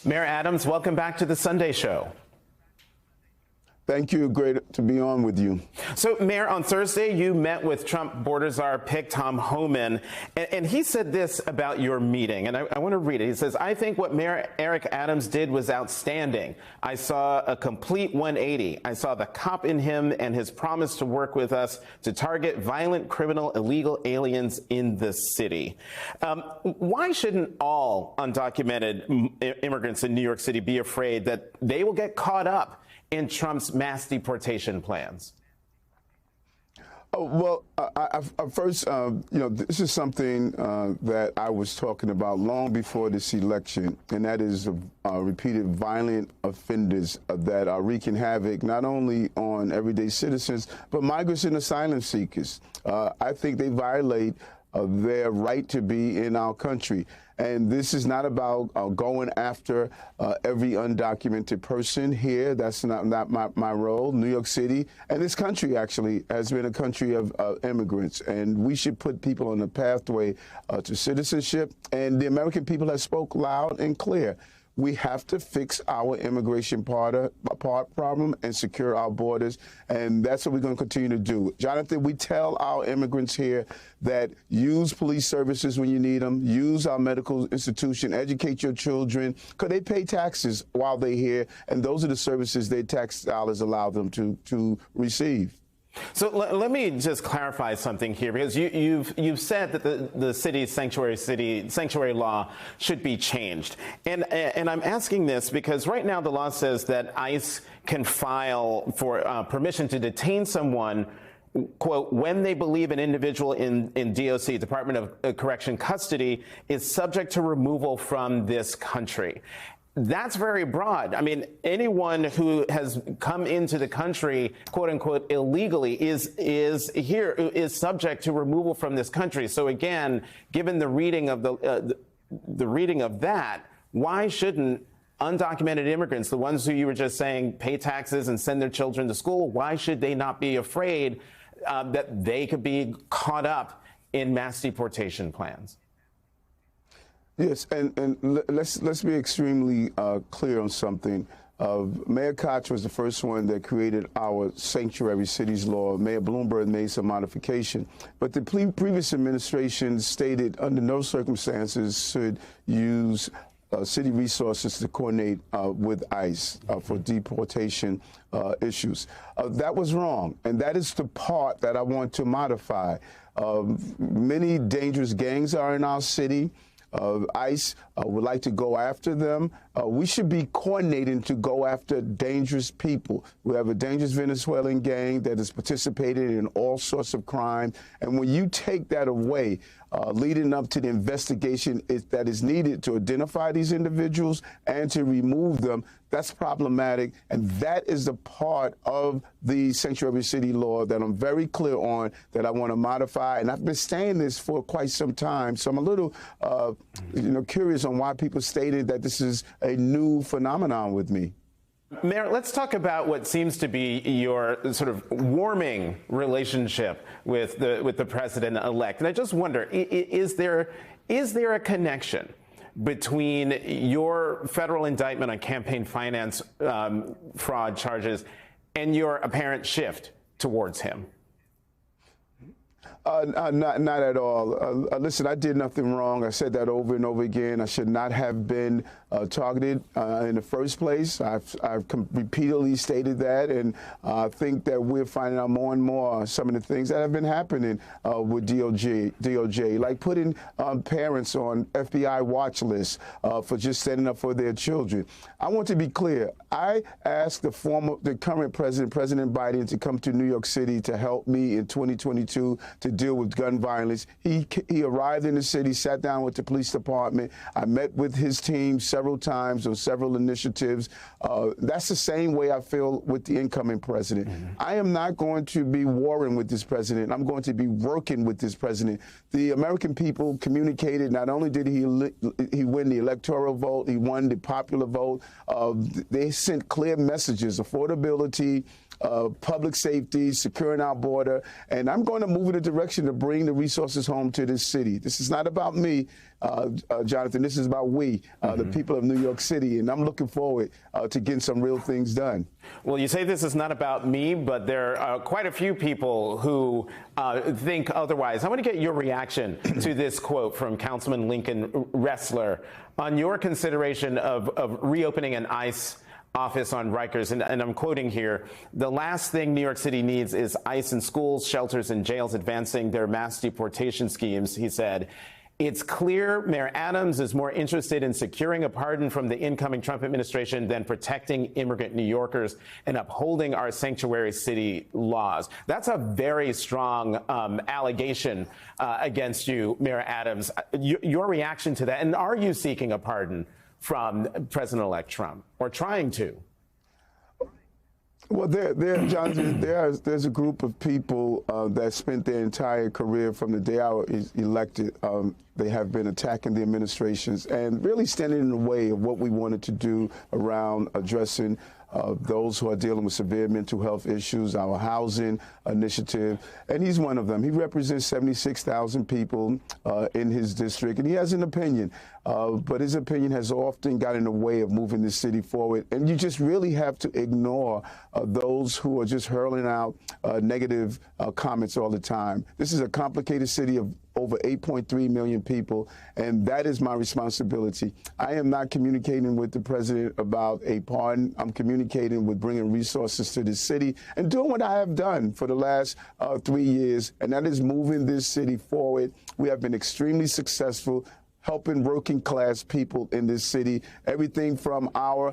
Mayor Adams, welcome back to the Sunday Show. Thank you. Great to be on with you. So, Mayor, on Thursday, you met with Trump border czar pick Tom Homan, and he said this about your meeting, and I want to read it. He says, "I think what Mayor Eric Adams did was outstanding. I saw a complete 180. I saw the cop in him and his promise to work with us to target violent, criminal, illegal aliens in the city." Why shouldn't all undocumented immigrants in New York City be afraid that they will get caught up in Trump's mass deportation plans? Well, first, this is something that I was talking about long before this election, and that is repeated violent offenders that are wreaking havoc not only on everyday citizens, but migrants and asylum seekers. I think they violate their right to be in our country. And this is not about going after every undocumented person here. That's not my role. New York City and this country actually has been a country of immigrants, and we should put people on the pathway to citizenship. And the American people have spoke loud and clear. We have to fix our immigration problem and secure our borders, and that's what we're going to continue to do. Jonathan, we tell our immigrants here that use police services when you need them, use our medical institution, educate your children, because they pay taxes while they're here, and those are the services their tax dollars allow them to receive. So let me just clarify something here, because you've said that the city's sanctuary law should be changed, and I'm asking this because right now the law says that ICE can file for permission to detain someone, quote, when they believe an individual in DOC, Department of Correction custody, is subject to removal from this country. That's very broad. I mean, anyone who has come into the country, quote unquote, illegally is subject to removal from this country. So again, given the reading of the reading of that, why shouldn't undocumented immigrants, the ones who you were just saying pay taxes and send their children to school, why should they not be afraid that they could be caught up in mass deportation plans? Yes, and let's be extremely clear on something. Mayor Koch was the first one that created our sanctuary cities law. Mayor Bloomberg made some modification, but the previous administration stated under no circumstances should use city resources to coordinate with ICE for deportation issues. That was wrong, and that is the part that I want to modify. Many dangerous gangs are in our city. ICE would like to go after them. We should be coordinating to go after dangerous people. We have a dangerous Venezuelan gang that has participated in all sorts of crime. And when you take that away, leading up to the investigation that is needed to identify these individuals and to remove them, that's problematic. And that is the part of the sanctuary city law that I'm very clear on that I want to modify. And I've been saying this for quite some time. So I'm a little, curious on why people stated that this is a new phenomenon with me. Mayor, let's talk about what seems to be your sort of warming relationship with the president-elect. And I just wonder, is there a connection between your federal indictment on campaign finance fraud charges and your apparent shift towards him? Not at all. Listen, I did nothing wrong. I said that over and over again. I should not have been targeted in the first place. I've repeatedly stated that, and I think that we're finding out more and more some of the things that have been happening with DOJ, like putting parents on FBI watch lists for just standing up for their children. I want to be clear. I asked the current president, President Biden, to come to New York City to help me in 2022 to deal with gun violence. He arrived in the city, sat down with the police department. I met with his team several times on several initiatives. That's the same way I feel with the incoming president. Mm-hmm. I am not going to be warring with this president. I'm going to be working with this president. The American people communicated. Not only did he win the electoral vote, he won the popular vote. They sent clear messages: affordability, public safety, securing our border, and I'm going to move in a direction to bring the resources home to this city. This is not about me. Jonathan. This is about we, the people of New York City, and I'm looking forward to getting some real things done. Well, you say this is not about me, but there are quite a few people who think otherwise. I want to get your reaction to this quote from Councilman Lincoln Ressler on your consideration of reopening an ICE office on Rikers, and I'm quoting here, "The last thing New York City needs is ICE in schools, shelters, and jails advancing their mass deportation schemes," he said. "It's clear Mayor Adams is more interested in securing a pardon from the incoming Trump administration than protecting immigrant New Yorkers and upholding our sanctuary city laws." That's a very strong allegation against you, Mayor Adams. Your reaction to that, and are you seeking a pardon from President-elect Trump, or trying to? Well, Jonathan, there's a group of people that spent their entire career from the day I was elected. They have been attacking the administrations and really standing in the way of what we wanted to do around addressing those who are dealing with severe mental health issues, our housing initiative, and he's one of them. He represents 76,000 people in his district, and he has an opinion, but his opinion has often got in the way of moving the city forward, and you just really have to ignore those who are just hurling out negative comments all the time. This is a complicated city of over 8.3 million people, and that is my responsibility. I am not communicating with the president about a pardon. I'm communicating with bringing resources to the city and doing what I have done for the last 3 years, and that is moving this city forward. We have been extremely successful helping working class people in this city, everything from our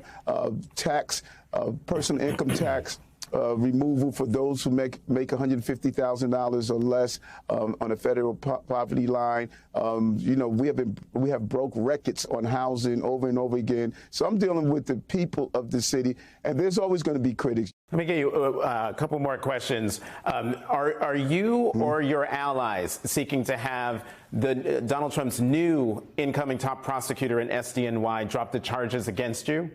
personal income tax removal for those who make $150,000 or less on a federal poverty line. We have broke records on housing over and over again. So I'm dealing with the people of the city, and there's always going to be critics. Let me get you a couple more questions. Are you or your allies seeking to have Donald Trump's new incoming top prosecutor in SDNY drop the charges against you?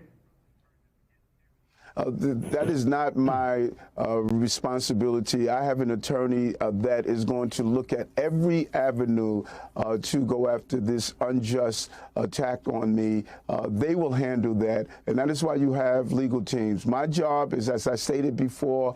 That is not my responsibility. I have an attorney that is going to look at every avenue to go after this unjust attack on me. They will handle that, and that is why you have legal teams. My job is, as I stated before,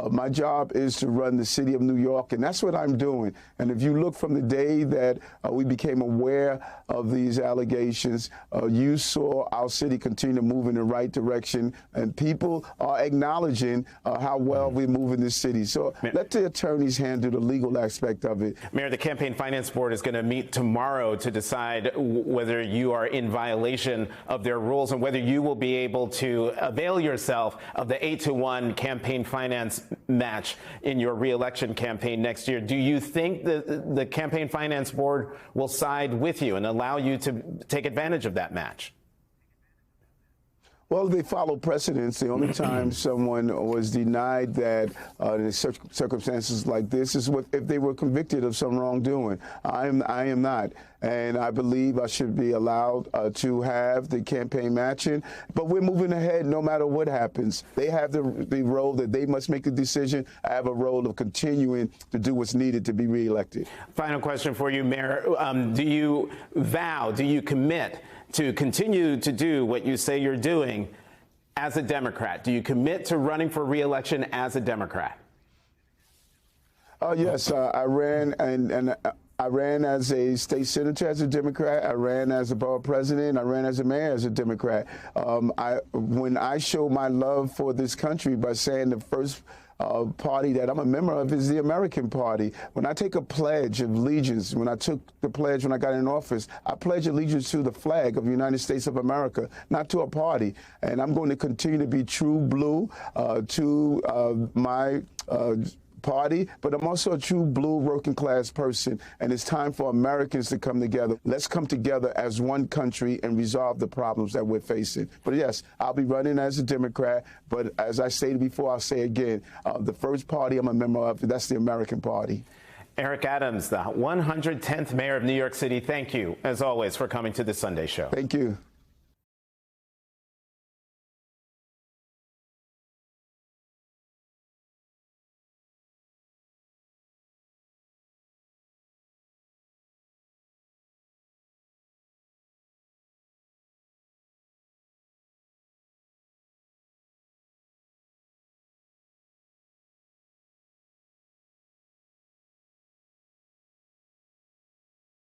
my job is to run the city of New York, and that's what I'm doing. And if you look from the day that we became aware of these allegations, you saw our city continue to move in the right direction, and people are acknowledging how well we're moving this city. So let the attorneys handle the legal aspect of it. Mayor, the Campaign Finance Board is going to meet tomorrow to decide whether you are in violation of their rules and whether you will be able to avail yourself of the 8-to-1 campaign finance match in your reelection campaign next year. Do you think the Campaign Finance Board will side with you and allow you to take advantage of that match? Well, they follow precedents. The only time someone was denied that in circumstances like this is if they were convicted of some wrongdoing. I am not. And I believe I should be allowed to have the campaign matching. But we're moving ahead no matter what happens. They have the role that they must make a decision. I have a role of continuing to do what's needed to be reelected. Final question for you, Mayor. Do you commit to continue to do what you say you're doing as a Democrat? Do you commit to running for re-election as a Democrat? Yes, I ran I ran as a state senator as a Democrat. I ran as a borough president. I ran as a mayor as a Democrat. When I show my love for this country by saying the first party that I'm a member of is the American Party. When I take a pledge of allegiance, when I took the pledge when I got in office, I pledge allegiance to the flag of the United States of America, not to a party. And I'm going to continue to be true blue to my party, but I'm also a true blue working class person, and it's time for Americans to come together. Let's come together as one country and resolve the problems that we're facing. But yes, I'll be running as a Democrat, but as I stated before, I'll say again, the first party I'm a member of, that's the American Party. Eric Adams, the 110th mayor of New York City, thank you, as always, for coming to the Sunday Show. Thank you.